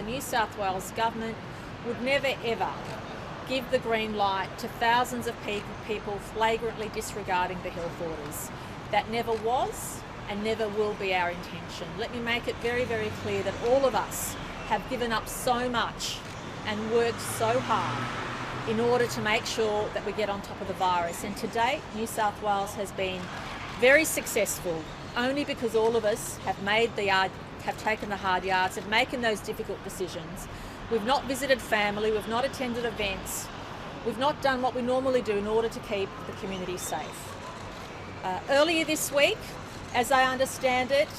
the New South Wales Government would never ever give the green light to thousands of people flagrantly disregarding the health orders. That never was and never will be our intention. Let me make it very, very clear that all of us have given up so much and worked so hard in order to make sure that we get on top of the virus. And to date, New South Wales has been very successful only because all of us have taken the hard yards of making those difficult decisions. We've not visited family, we've not attended events, we've not done what we normally do in order to keep the community safe. Earlier this week, as I understand it,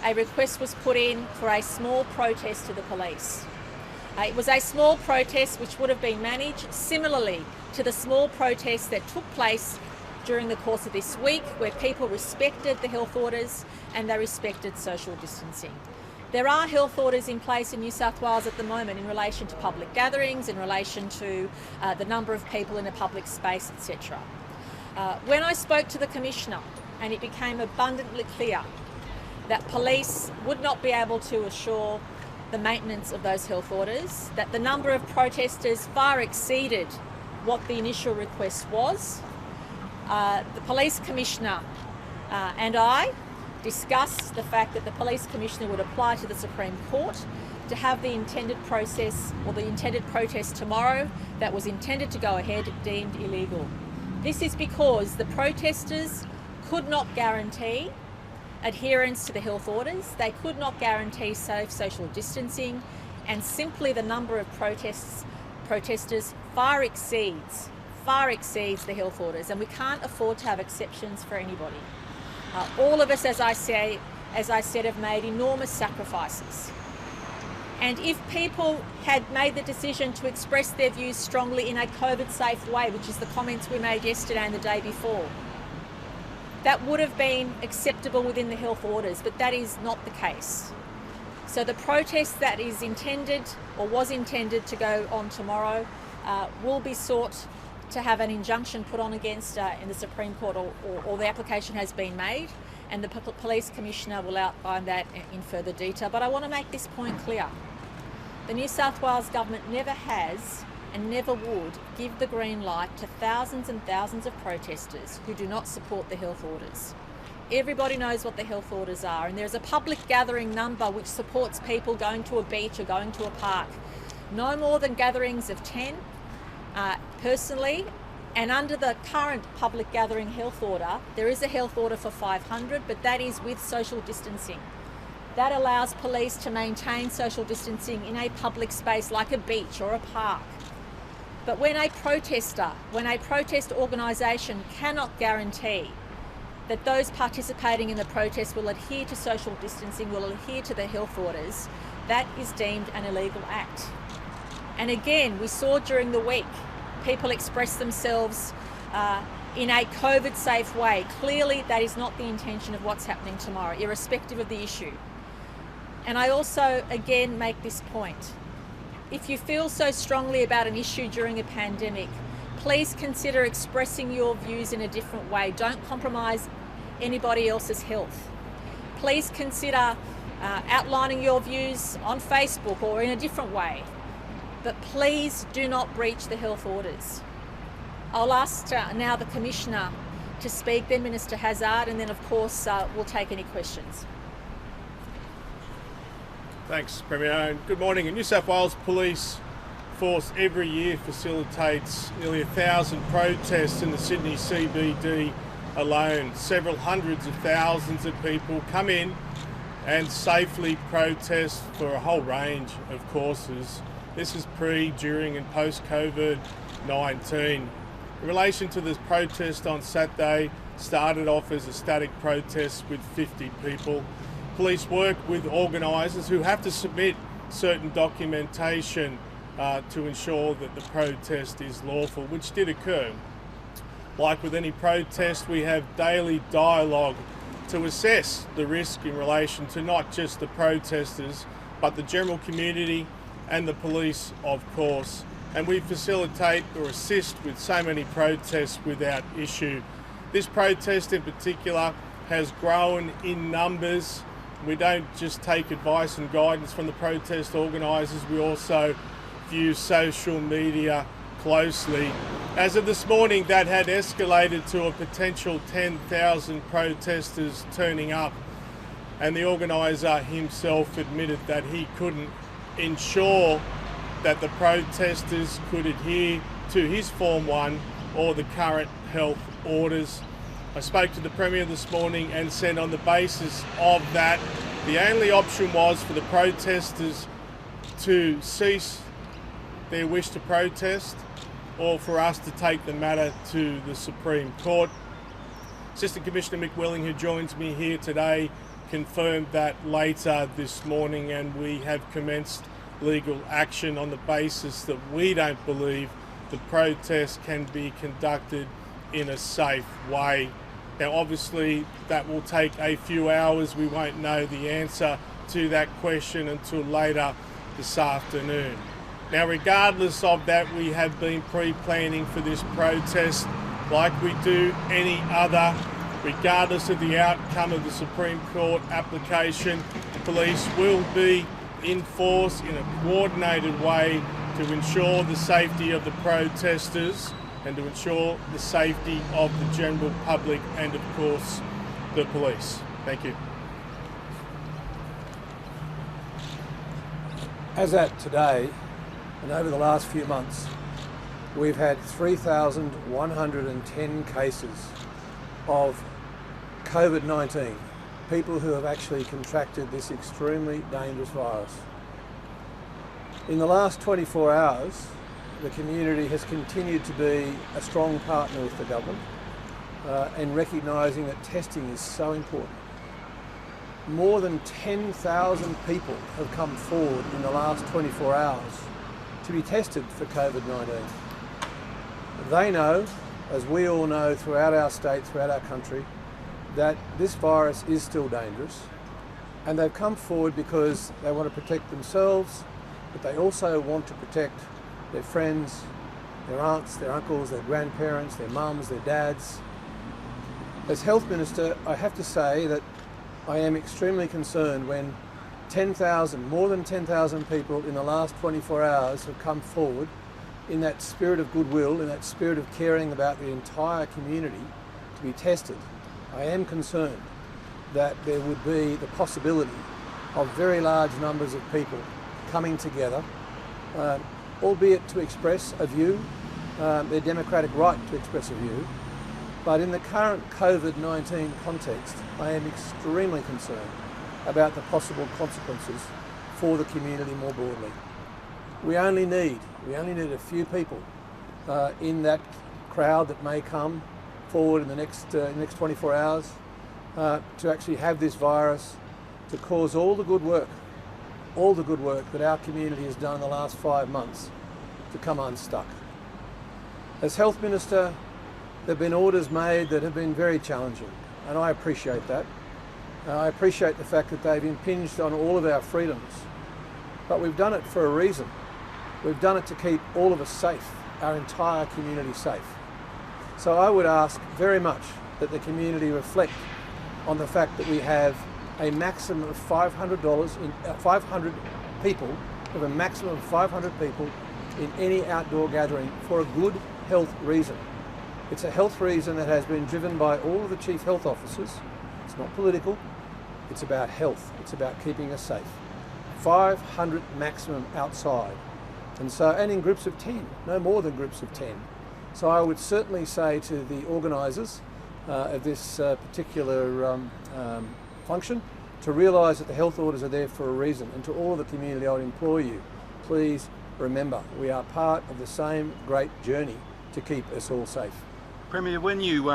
a request was put in for a small protest to the police. It was a small protest which would have been managed similarly to the small protests that took place during the course of this week, where people respected the health orders and they respected social distancing. There are health orders in place in New South Wales at the moment in relation to public gatherings, in relation to the number of people in a public space, etc. When I spoke to the Commissioner, and it became abundantly clear that police would not be able to assure the maintenance of those health orders, that the number of protesters far exceeded what the initial request was, the Police Commissioner and I discussed the fact that the Police Commissioner would apply to the Supreme Court to have the intended process or the intended protest tomorrow that was intended to go ahead deemed illegal. This is because the protesters could not guarantee adherence to the health orders, they could not guarantee safe social distancing, and simply the number of protesters far exceeds the health orders, and we can't afford to have exceptions for anybody. All of us, as I said, have made enormous sacrifices. And if people had made the decision to express their views strongly in a COVID-safe way, which is the comments we made yesterday and the day before, that would have been acceptable within the health orders, but that is not the case. So the protest that is intended or was intended to go on tomorrow will be sought to have an injunction put on against in the Supreme Court, or the application has been made, and the Police Commissioner will outline that in further detail. But I want to make this point clear. The New South Wales Government never has and never would give the green light to thousands and thousands of protesters who do not support the health orders. Everybody knows what the health orders are, and there's a public gathering number which supports people going to a beach or going to a park. No more than gatherings of 10. Personally, and under the current public gathering health order, there is a health order for 500, but that is with social distancing. That allows police to maintain social distancing in a public space like a beach or a park. But when a protest organisation cannot guarantee that those participating in the protest will adhere to social distancing, will adhere to the health orders, that is deemed an illegal act. And again, we saw during the week, people express themselves in a COVID-safe way. Clearly, that is not the intention of what's happening tomorrow, irrespective of the issue. And I also, again, make this point. If you feel so strongly about an issue during a pandemic, please consider expressing your views in a different way. Don't compromise anybody else's health. Please consider outlining your views on Facebook or in a different way. But please do not breach the health orders. I'll ask now the Commissioner to speak, then Minister Hazzard, and then of course we'll take any questions. Thanks, Premier, and good morning. A New South Wales Police Force every year facilitates nearly 1,000 protests in the Sydney CBD alone. Several hundreds of thousands of people come in and safely protest for a whole range of causes. This is pre, during and post-COVID-19. In relation to this protest on Saturday, started off as a static protest with 50 people. Police work with organisers who have to submit certain documentation to ensure that the protest is lawful, which did occur. Like with any protest, we have daily dialogue to assess the risk in relation to not just the protesters, but the general community and the police, of course. And we facilitate or assist with so many protests without issue. This protest in particular has grown in numbers We don't just take advice and guidance from the protest organisers, we also view social media closely. As of this morning, that had escalated to a potential 10,000 protesters turning up, and the organiser himself admitted that he couldn't ensure that the protesters could adhere to his Form 1 or the current health orders. I spoke to the Premier this morning and said on the basis of that, the only option was for the protesters to cease their wish to protest or for us to take the matter to the Supreme Court. Assistant Commissioner Mick Welling, who joins me here today, confirmed that later this morning, and we have commenced legal action on the basis that we don't believe the protest can be conducted in a safe way. Now obviously that will take a few hours. We won't know the answer to that question until later this afternoon. Now regardless of that, we have been pre-planning for this protest like we do any other. Regardless of the outcome of the Supreme Court application, police will be in force in a coordinated way to ensure the safety of the protesters and to ensure the safety of the general public and, of course, the police. Thank you. As at today, and over the last few months, we've had 3,110 cases of COVID-19, people who have actually contracted this extremely dangerous virus. In the last 24 hours, the community has continued to be a strong partner with the government and recognising that testing is so important. More than 10,000 people have come forward in the last 24 hours to be tested for COVID-19. They know, as we all know throughout our state, throughout our country, that this virus is still dangerous, and they've come forward because they want to protect themselves, but they also want to protect their friends, their aunts, their uncles, their grandparents, their mums, their dads. As Health Minister, I have to say that I am extremely concerned when 10,000, more than 10,000 people in the last 24 hours have come forward in that spirit of goodwill, in that spirit of caring about the entire community to be tested. I am concerned that there would be the possibility of very large numbers of people coming together, albeit to express a view, their democratic right to express a view. But in the current COVID-19 context, I am extremely concerned about the possible consequences for the community more broadly. We only need a few people in that crowd that may come forward in the next 24 hours to actually have this virus, to cause all the good work that our community has done in the last 5 months to come unstuck. As Health Minister, there have been orders made that have been very challenging, and I appreciate that. I appreciate the fact that they've impinged on all of our freedoms, but we've done it for a reason. We've done it to keep all of us safe, our entire community safe. So I would ask very much that the community reflect on the fact that we have a maximum of $500 in 500 people, we have a maximum of 500 people in any outdoor gathering for a good health reason. It's a health reason that has been driven by all of the chief health officers. It's not political, it's about health, it's about keeping us safe. 500 maximum outside, and in groups of 10, no more than groups of 10. So I would certainly say to the organisers of this particular function to realise that the health orders are there for a reason, and to all of the community I would implore you, please remember we are part of the same great journey to keep us all safe. Premier, when you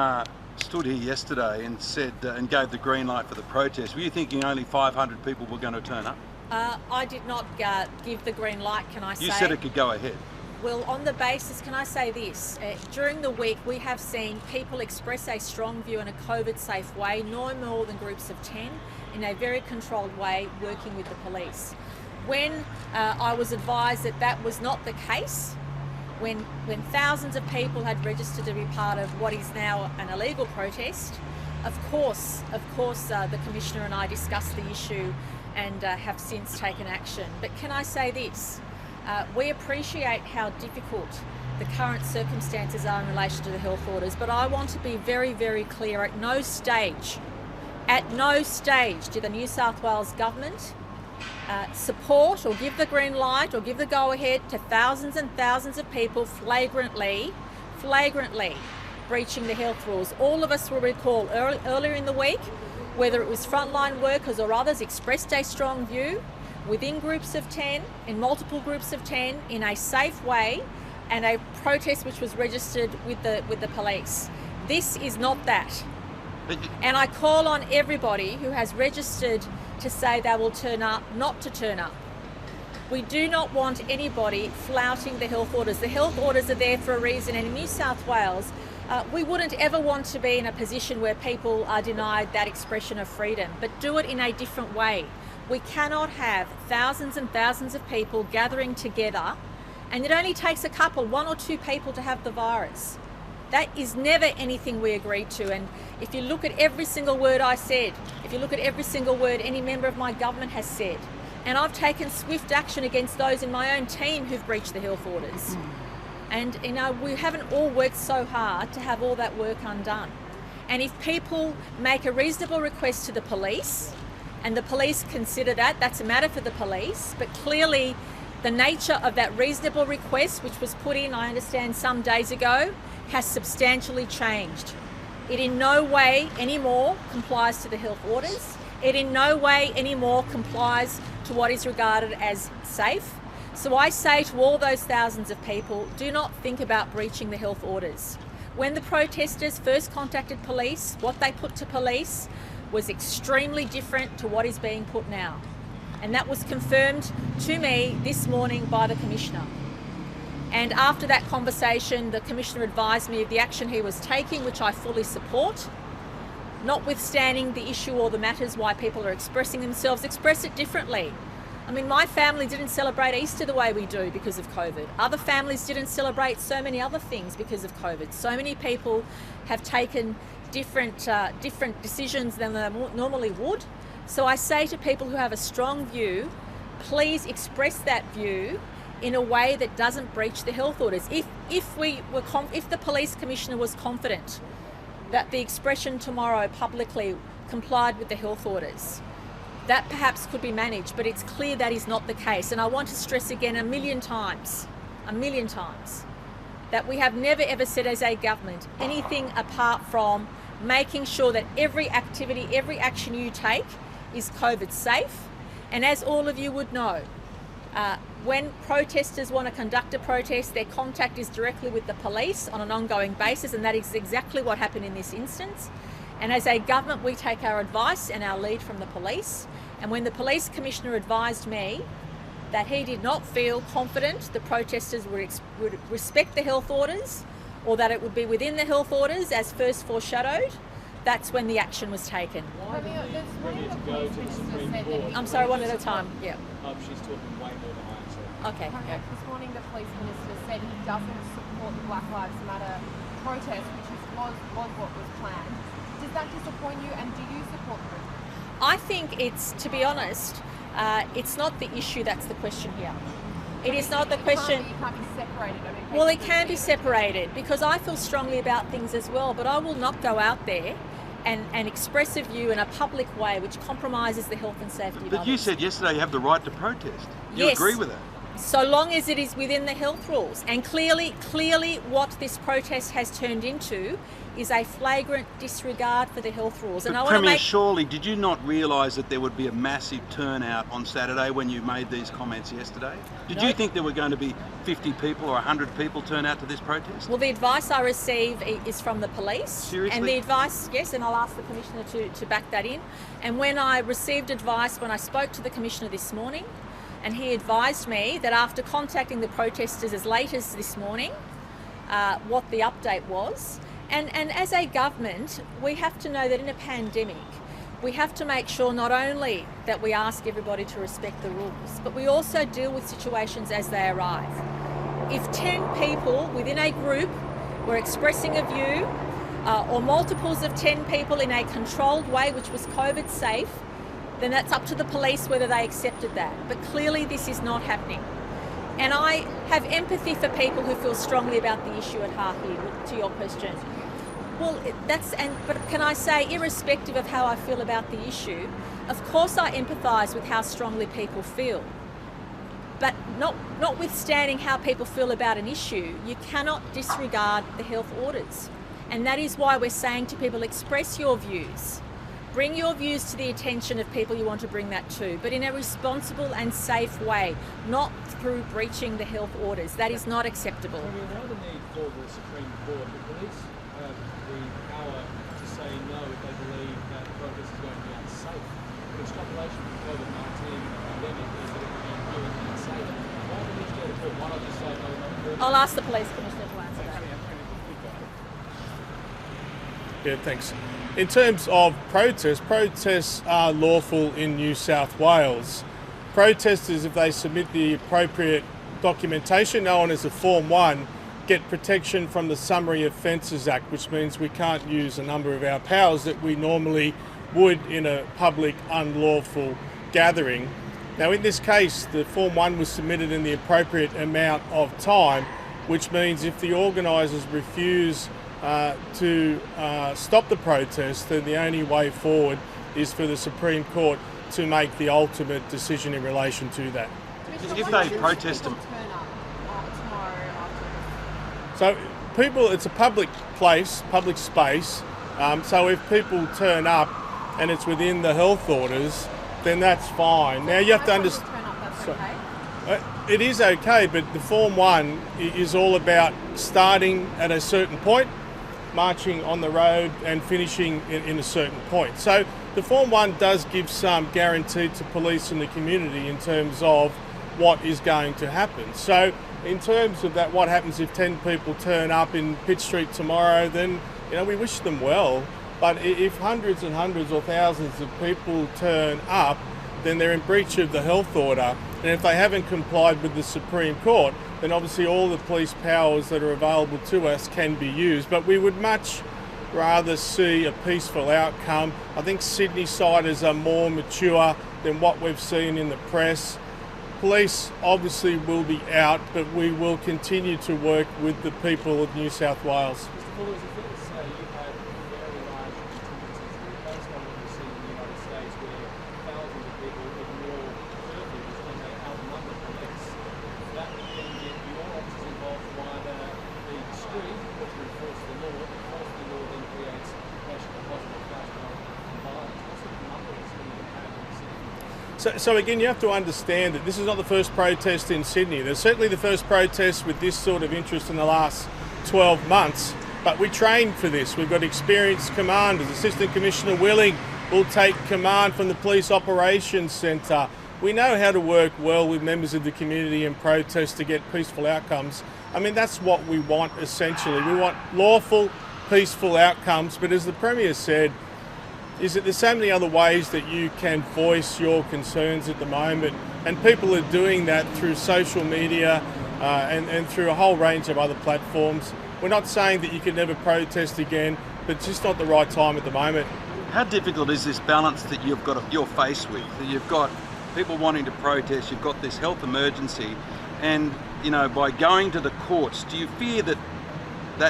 stood here yesterday and said and gave the green light for the protest, were you thinking only 500 people were going to turn up? I did not give the green light, can I say? You said it could go ahead. Well, on the basis, can I say this? During the week, we have seen people express a strong view in a COVID-safe way, no more than groups of 10, in a very controlled way, working with the police. When I was advised that that was not the case, when thousands of people had registered to be part of what is now an illegal protest, Of course, the Commissioner and I discussed the issue and have since taken action. But can I say this? We appreciate how difficult the current circumstances are in relation to the health orders, but I want to be very, very clear. At no stage did the New South Wales Government support or give the green light or give the go-ahead to thousands and thousands of people flagrantly breaching the health rules. All of us will recall earlier in the week, whether it was frontline workers or others, expressed a strong view within groups of 10, in multiple groups of 10, in a safe way, and a protest which was registered with the police. This is not that. And I call on everybody who has registered to say they will turn up, not to turn up. We do not want anybody flouting the health orders. The health orders are there for a reason, and in New South Wales, we wouldn't ever want to be in a position where people are denied that expression of freedom, but do it in a different way. We cannot have thousands and thousands of people gathering together, and it only takes a couple, 1 or 2 people to have the virus. That is never anything we agreed to. And if you look at every single word I said, if you look at every single word any member of my government has said, and I've taken swift action against those in my own team who've breached the health orders. And you know, we haven't all worked so hard to have all that work undone. And if people make a reasonable request to the police, and the police consider that, that's a matter for the police, but clearly the nature of that reasonable request, which was put in, I understand, some days ago, has substantially changed. It in no way anymore complies to the health orders. It in no way anymore complies to what is regarded as safe. So I say to all those thousands of people, do not think about breaching the health orders. When the protesters first contacted police, what they put to police was extremely different to what is being put now. And that was confirmed to me this morning by the Commissioner. And after that conversation, the Commissioner advised me of the action he was taking, which I fully support. Notwithstanding the issue or the matters why people are expressing themselves, express it differently. I mean, my family didn't celebrate Easter the way we do because of COVID. Other families didn't celebrate so many other things because of COVID. So many people have taken different decisions than they normally would. So I say to people who have a strong view, please express that view in a way that doesn't breach the health orders. If the Police Commissioner was confident that the expression tomorrow publicly complied with the health orders, that perhaps could be managed, but it's clear that is not the case. And I want to stress again a million times, that we have never ever said as a government anything apart from making sure that every activity, every action you take is COVID safe. And as all of you would know, when protesters want to conduct a protest, their contact is directly with the police on an ongoing basis, and that is exactly what happened in this instance. And as a government, we take our advice and our lead from the police. And when the Police Commissioner advised me that he did not feel confident the protesters would respect the health orders, or that it would be within the health orders as first foreshadowed, that's when the action was taken. I'm sorry, one at a time. Yeah. She's talking way more than I am. Okay. This morning the police minister said he doesn't support the Black Lives Matter protest, which was what was planned. Does that disappoint you, and do you support the protest? I think it's, to be honest, it's not the issue that's the question here. It is not the question. It can't be separated. I mean, well, it can be separated because I feel strongly about things as well, but I will not go out there and express a view in a public way which compromises the health and safety of others. But you said yesterday you have the right to protest. Do you agree with that? So long as it is within the health rules. And clearly what this protest has turned into is a flagrant disregard for the health rules. But Premier, surely, did you not realise that there would be a massive turnout on Saturday when you made these comments yesterday? Did you think there were going to be 50 people or 100 people turn out to this protest? Well, the advice I receive is from the police. Seriously? And the advice, yes, and I'll ask the Commissioner to back that in. And when I received advice, when I spoke to the Commissioner this morning, and he advised me that after contacting the protesters as late as this morning, what the update was. And as a government, we have to know that in a pandemic, we have to make sure not only that we ask everybody to respect the rules, but we also deal with situations as they arrive. If 10 people within a group were expressing a view or multiples of 10 people in a controlled way, which was COVID safe, then that's up to the police whether they accepted that. But clearly this is not happening. And I have empathy for people who feel strongly about the issue at heart here, to your question. Well, but can I say, irrespective of how I feel about the issue, of course I empathise with how strongly people feel. But notwithstanding how people feel about an issue, you cannot disregard the health orders. And that is why we're saying to people, express your views. Bring your views to the attention of people you want to bring that to, but in a responsible and safe way, not through breaching the health orders. That is not acceptable. I mean, why the need for the Supreme Court? The police have the power to say no if they believe that the protest is going to be unsafe. The extrapolation from COVID-19 pandemic is that it will be really unsafe. Why do we need to go to court? Why not just say no, not I'll ask the police commissioner to answer that. Yeah, thanks. In terms of protests are lawful in New South Wales. Protesters, if they submit the appropriate documentation, known as a Form 1, get protection from the Summary Offences Act, which means we can't use a number of our powers that we normally would in a public unlawful gathering. Now, in this case, the Form 1 was submitted in the appropriate amount of time, which means if the organisers refuse to stop the protest, then the only way forward is for the Supreme Court to make the ultimate decision in relation to that. If they protest them. So it's a public place, public space, so if people turn up and it's within the health orders, then that's fine. Now you have to understand. It is okay, but the Form 1 is all about starting at a certain point, marching on the road and finishing in a certain point. So the Form 1 does give some guarantee to police and the community in terms of what is going to happen. So in terms of that, what happens if 10 people turn up in Pitt Street tomorrow, then we wish them well. But if hundreds and hundreds or thousands of people turn up, then they're in breach of the health order. And if they haven't complied with the Supreme Court, then obviously all the police powers that are available to us can be used. But we would much rather see a peaceful outcome. I think Sydney-siders are more mature than what we've seen in the press. Police obviously will be out, but we will continue to work with the people of New South Wales. Mr. Fuller, is it fair to say you had very large contingencies based on what we've seen in the United States, where thousands of people ignore curfews and they outnumber police? That would then get your officers involved to either be discreet or to enforce the law. Enforce the law then creates pressure for positive flashpoint and violence. What sort of numbers do you have in the city? So again, you have to understand that this is not the first protest in Sydney. There's certainly the first protest with this sort of interest in the last 12 months, but we trained for this. We've got experienced commanders. Assistant Commissioner Willing will take command from the Police Operations Centre. We know how to work well with members of the community and protest to get peaceful outcomes. I mean, that's what we want essentially. We want lawful, peaceful outcomes, but as the Premier said, is that there's so many other ways that you can voice your concerns at the moment, and people are doing that through social media and through a whole range of other platforms. We're not saying that you can never protest again, but it's just not the right time at the moment. How difficult is this balance that you're faced with? That you've got people wanting to protest, you've got this health emergency, and by going to the courts, do you fear that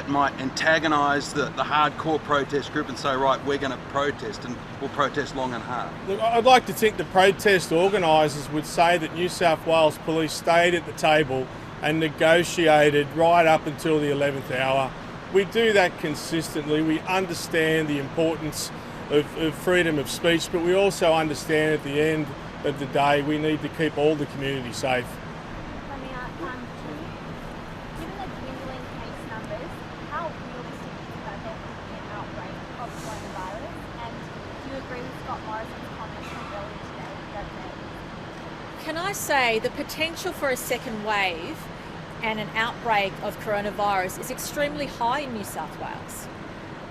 might antagonise the hardcore protest group and say, right, we're going to protest and we'll protest long and hard? Look, I'd like to think the protest organisers would say that New South Wales Police stayed at the table and negotiated right up until the 11th hour. We do that consistently. We understand the importance of freedom of speech, but we also understand at the end of the day we need to keep all the community safe. Given the dwindling case numbers, how realistic is it that there could be an outbreak of coronavirus? And do you agree with Scott Morrison's comments from earlier today that Can I say the potential for a second wave and an outbreak of coronavirus is extremely high in New South Wales,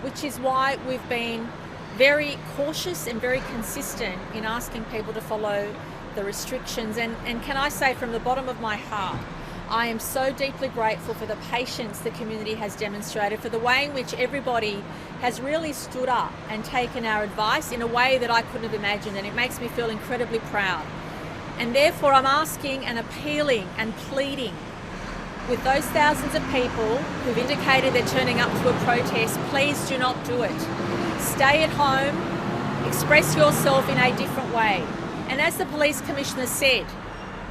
which is why we've been very cautious and very consistent in asking people to follow the restrictions. And can I say from the bottom of my heart, I am so deeply grateful for the patience the community has demonstrated, for the way in which everybody has really stood up and taken our advice in a way that I couldn't have imagined, and it makes me feel incredibly proud. And therefore I'm asking and appealing and pleading with those thousands of people who've indicated they're turning up to a protest, please do not do it. Stay at home, express yourself in a different way. And as the Police Commissioner said,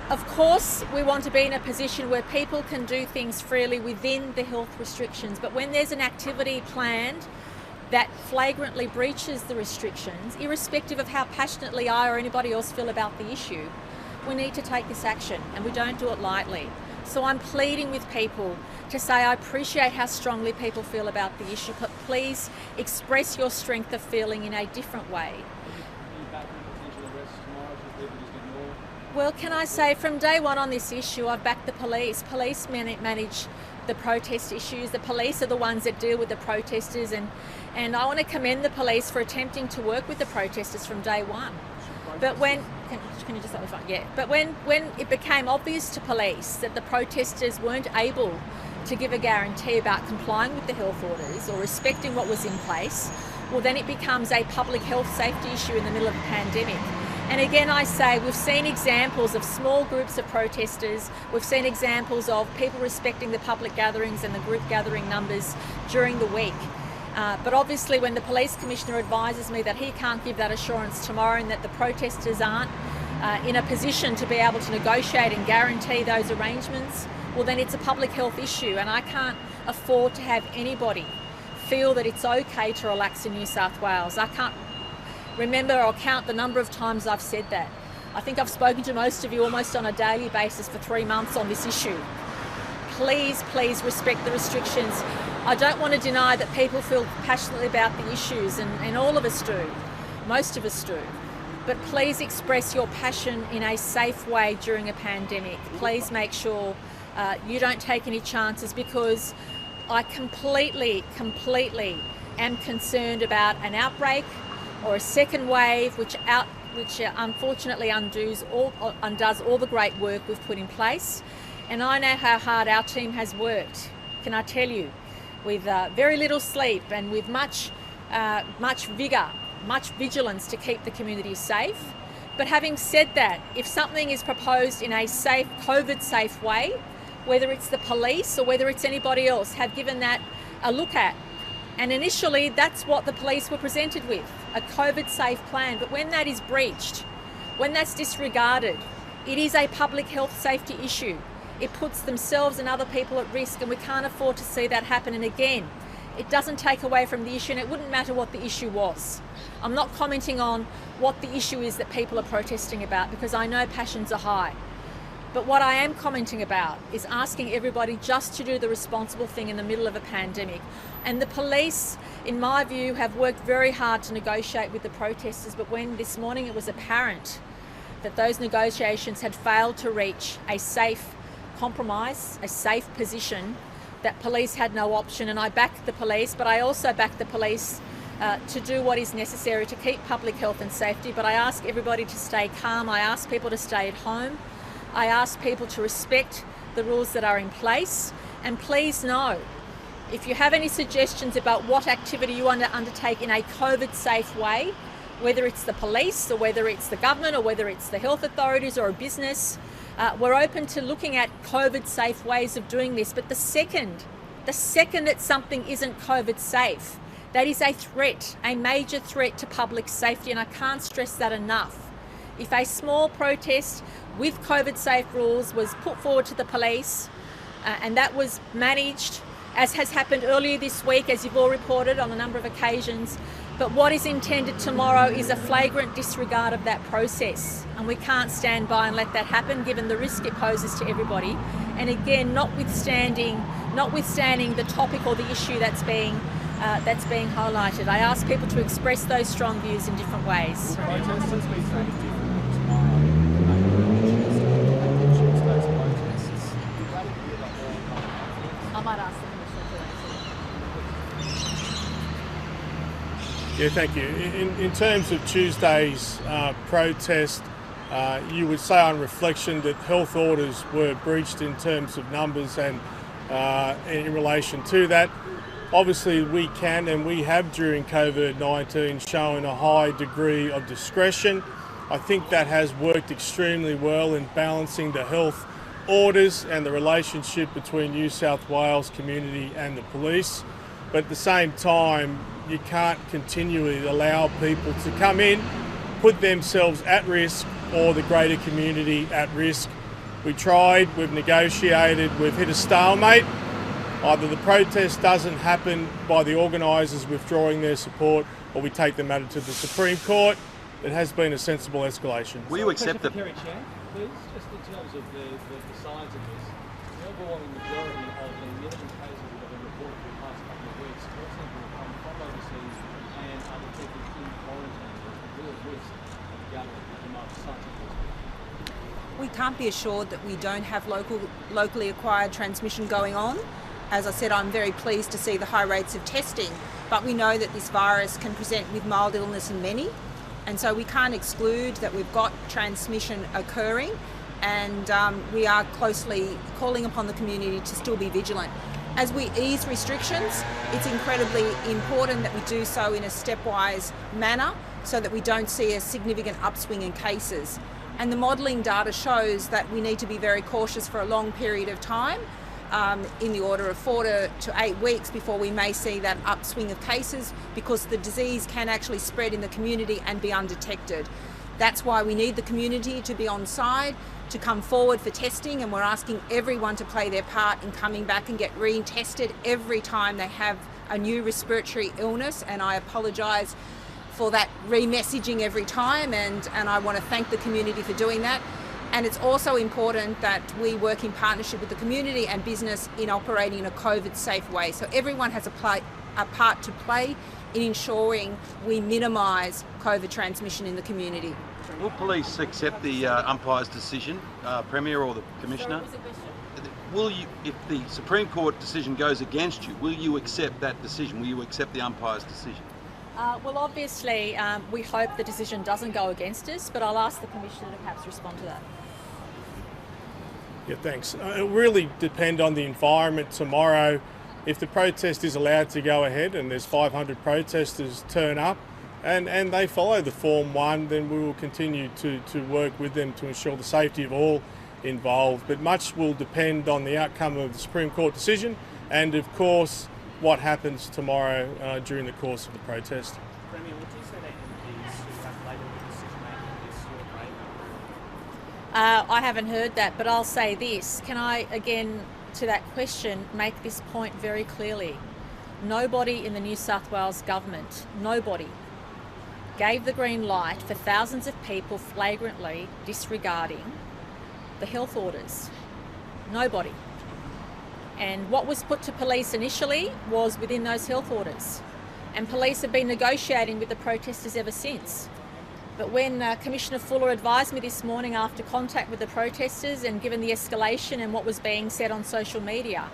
of course, we want to be in a position where people can do things freely within the health restrictions, but when there's an activity planned that flagrantly breaches the restrictions, irrespective of how passionately I or anybody else feel about the issue, we need to take this action, and we don't do it lightly. So I'm pleading with people to say I appreciate how strongly people feel about the issue, but please express your strength of feeling in a different way. Well, can I say, from day one on this issue, I've backed the police. Police manage the protest issues. The police are the ones that deal with the protesters, and I want to commend the police for attempting to work with the protesters from day one. But when can you just let me find? Yeah. But when it became obvious to police that the protesters weren't able to give a guarantee about complying with the health orders or respecting what was in place, well, then it becomes a public health safety issue in the middle of a pandemic. And again, I say, we've seen examples of small groups of protesters. We've seen examples of people respecting the public gatherings and the group gathering numbers during the week. But obviously, when the Police Commissioner advises me that he can't give that assurance tomorrow and that the protesters aren't in a position to be able to negotiate and guarantee those arrangements, well, then it's a public health issue, and I can't afford to have anybody feel that it's okay to relax in New South Wales. I can't remember or count the number of times I've said that. I think I've spoken to most of you almost on a daily basis for 3 months on this issue. Please, please respect the restrictions. I don't want to deny that people feel passionately about the issues, and all of us do. Most of us do. But please express your passion in a safe way during a pandemic. Please make sure you don't take any chances, because I completely am concerned about an outbreak or a second wave, which unfortunately undoes all the great work we've put in place. And I know how hard our team has worked, can I tell you, with very little sleep and with much vigour, much vigilance to keep the community safe. But having said that, if something is proposed in a safe, COVID-safe way, whether it's the police or whether it's anybody else, have given that a look at. And initially, that's what the police were presented with, a COVID-safe plan. But when that is breached, when that's disregarded, it is a public health safety issue. It puts themselves and other people at risk, and we can't afford to see that happen. And again, it doesn't take away from the issue, and it wouldn't matter what the issue was. I'm not commenting on what the issue is that people are protesting about, because I know passions are high. But what I am commenting about is asking everybody just to do the responsible thing in the middle of a pandemic. And the police, in my view, have worked very hard to negotiate with the protesters, but when this morning it was apparent that those negotiations had failed to reach a safe compromise, a safe position, that police had no option. And I back the police, but I also back the police to do what is necessary to keep public health and safety. But I ask everybody to stay calm. I ask people to stay at home. I ask people to respect the rules that are in place. And please know, if you have any suggestions about what activity you want to undertake in a COVID-safe way, whether it's the police or whether it's the government or whether it's the health authorities or a business, we're open to looking at COVID-safe ways of doing this. But the second that something isn't COVID-safe, that is a threat, a major threat to public safety, and I can't stress that enough. If a small protest with COVID-safe rules was put forward to the police, and that was managed, as has happened earlier this week, as you've all reported on a number of occasions, but what is intended tomorrow is a flagrant disregard of that process, and we can't stand by and let that happen, given the risk it poses to everybody. And again, notwithstanding the topic or the issue that's being highlighted, I ask people to express those strong views in different ways. I might ask them. Yeah, thank you. In terms of Tuesday's protest, you would say on reflection that health orders were breached in terms of numbers and in relation to that. Obviously we can and we have during COVID-19 shown a high degree of discretion. I think that has worked extremely well in balancing the health orders and the relationship between New South Wales community and the police. But at the same time, you can't continually allow people to come in, put themselves at risk or the greater community at risk. We tried, we've negotiated, we've hit a stalemate. Either the protest doesn't happen by the organisers withdrawing their support, or we take the matter to the Supreme Court. It has been a sensible escalation. Will you accept the... Kerry Chan, please, just in terms of the size of this, the overwhelming majority of the million cases that have been reported in the past couple of weeks all seem to have come from overseas and are detected in quarantine. There's a real risk of gathering among such a risk. We can't be assured that we don't have locally acquired transmission going on. As I said, I'm very pleased to see the high rates of testing, but we know that this virus can present with mild illness in many, and so we can't exclude that we've got transmission occurring, and we are closely calling upon the community to still be vigilant. As we ease restrictions, it's incredibly important that we do so in a stepwise manner so that we don't see a significant upswing in cases. And the modelling data shows that we need to be very cautious for a long period of time, in the order of 4 to 8 weeks before we may see that upswing of cases, because the disease can actually spread in the community and be undetected. That's why we need the community to be on side, to come forward for testing, and we're asking everyone to play their part in coming back and get retested every time they have a new respiratory illness, and I apologise for that re-messaging every time, and I want to thank the community for doing that. And it's also important that we work in partnership with the community and business in operating in a COVID-safe way. So everyone has a part to play in ensuring we minimise COVID transmission in the community. Will police accept the umpire's decision, Premier or the Commissioner? Will you, if the Supreme Court decision goes against you, will you accept that decision? Will you accept the umpire's decision? Well, obviously, we hope the decision doesn't go against us, but I'll ask the Commissioner to perhaps respond to that. Yeah, thanks. It'll really depend on the environment tomorrow. If the protest is allowed to go ahead and there's 500 protesters turn up and they follow the Form 1, then we will continue to work with them to ensure the safety of all involved. But much will depend on the outcome of the Supreme Court decision and, of course, what happens tomorrow during the course of the protest. Premier, would you say that MPs who have labelled the decision making is your favour? I haven't heard that, but I'll say this. Can I, again, to that question, make this point very clearly? Nobody in the New South Wales government, nobody, gave the green light for thousands of people flagrantly disregarding the health orders. Nobody. And what was put to police initially was within those health orders. And police have been negotiating with the protesters ever since. But when Commissioner Fuller advised me this morning after contact with the protesters and given the escalation and what was being said on social media,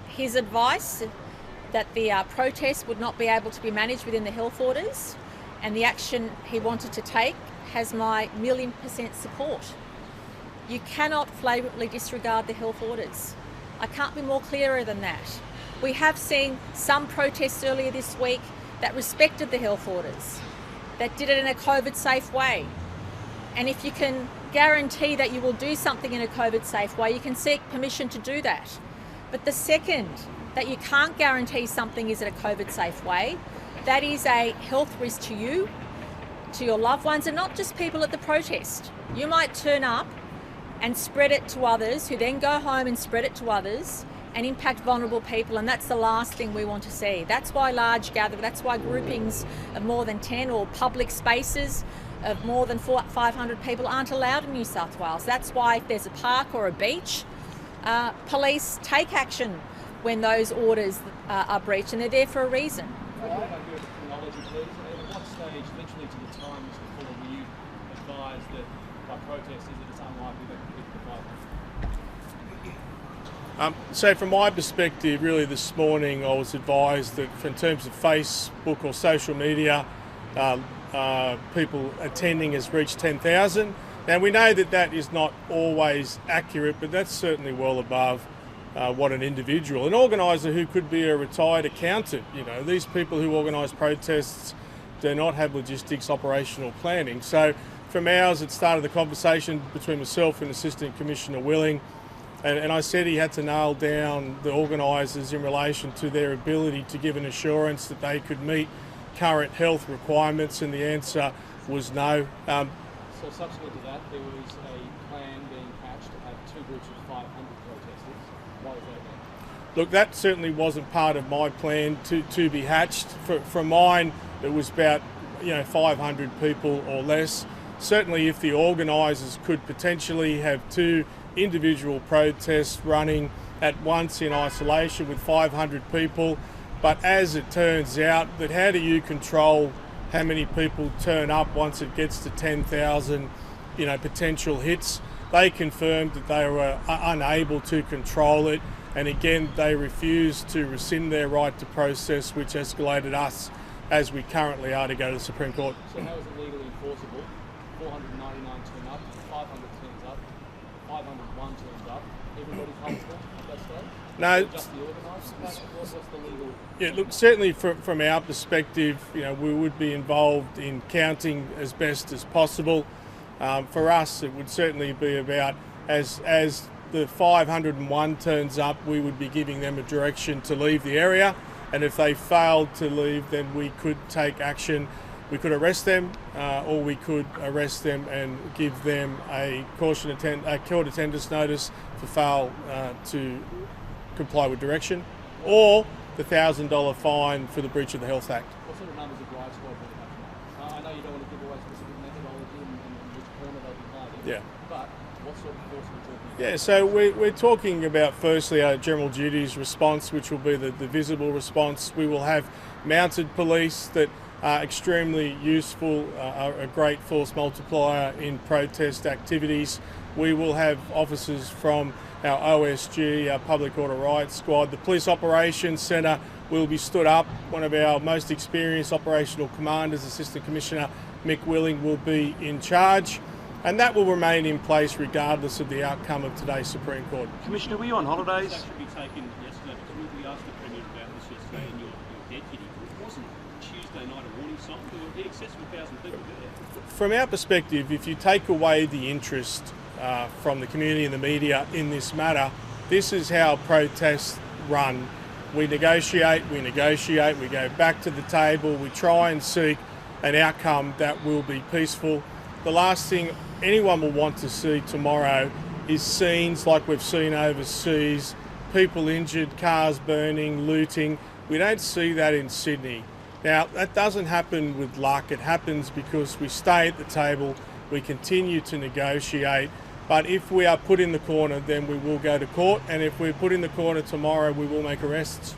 his advice that the protest would not be able to be managed within the health orders and the action he wanted to take has my 1,000,000% support. You cannot flagrantly disregard the health orders. I can't be more clearer than that. We have seen some protests earlier this week that respected the health orders, that did it in a COVID-safe way. And if you can guarantee that you will do something in a COVID-safe way, you can seek permission to do that. But the second that you can't guarantee something is in a COVID-safe way, that is a health risk to you, to your loved ones, and not just people at the protest. You might turn up and spread it to others, who then go home and spread it to others and impact vulnerable people, and that's the last thing we want to see. That's why large gatherings, that's why groupings of more than 10 or public spaces of more than 500 people aren't allowed in New South Wales. That's why if there's a park or a beach, police take action when those orders are breached, and they're there for a reason. Could you have your chronology, please? At what stage, literally to the time, Mr. Fuller, were you advised that by protesters that it's unlikely that could provide? So from my perspective, really this morning I was advised that in terms of Facebook or social media, people attending has reached 10,000. Now we know that that is not always accurate, but that's certainly well above what an individual, an organiser who could be a retired accountant, these people who organise protests do not have logistics operational planning. So from ours, it started the conversation between myself and Assistant Commissioner Willing, and I said he had to nail down the organisers in relation to their ability to give an assurance that they could meet current health requirements, and the answer was no. So subsequent to that, there was a plan being hatched to have two groups of 500 protesters. Why was that? Look, that certainly wasn't part of my plan to be hatched. For mine, it was about 500 people or less. Certainly, if the organisers could potentially have two individual protests running at once in isolation with 500 people, but as it turns out, that how do you control how many people turn up once it gets to 10,000, potential hits? They confirmed that they were unable to control it, and again, they refused to rescind their right to process, which escalated us, as we currently are, to go to the Supreme Court. So how is it legally enforceable? 499 turn up, 500 turns up, 501 turns up. Everybody's comfortable at that stage? No. Just the organisers? What's the legal? Yeah, look, certainly from our perspective, we would be involved in counting as best as possible. For us, it would certainly be about, as the 501 turns up, we would be giving them a direction to leave the area, and if they failed to leave, then we could take action. We could arrest them, or we could arrest them and give them a court attendance notice for fail to comply with direction, or the $1,000 fine for the breach of the Health Act. What sort of numbers of riot squad will you have? I know you don't want to give away specific methodology and which corner they'll be hiding. Yeah. But what sort of force are we talking about? Yeah, so we're talking about firstly our general duties response, which will be the visible response. We will have mounted police that are extremely useful, are a great force multiplier in protest activities. We will have officers from our OSG, our Public Order Rights Squad. The Police Operations Centre will be stood up. One of our most experienced operational commanders, Assistant Commissioner Mick Willing, will be in charge, and that will remain in place regardless of the outcome of today's Supreme Court. Commissioner, were you on holidays? That should be taken yesterday, because we asked the Premier about this yesterday, and your deputy. It wasn't Tuesday night a warning sign. There were in excess of 1,000 people there. From our perspective, if you take away the interest from the community and the media in this matter, this is how protests run. We negotiate, we go back to the table, we try and seek an outcome that will be peaceful. The last thing anyone will want to see tomorrow is scenes like we've seen overseas, people injured, cars burning, looting. We don't see that in Sydney. Now, that doesn't happen with luck. It happens because we stay at the table, we continue to negotiate, but if we are put in the corner, then we will go to court, and if we're put in the corner tomorrow, we will make arrests.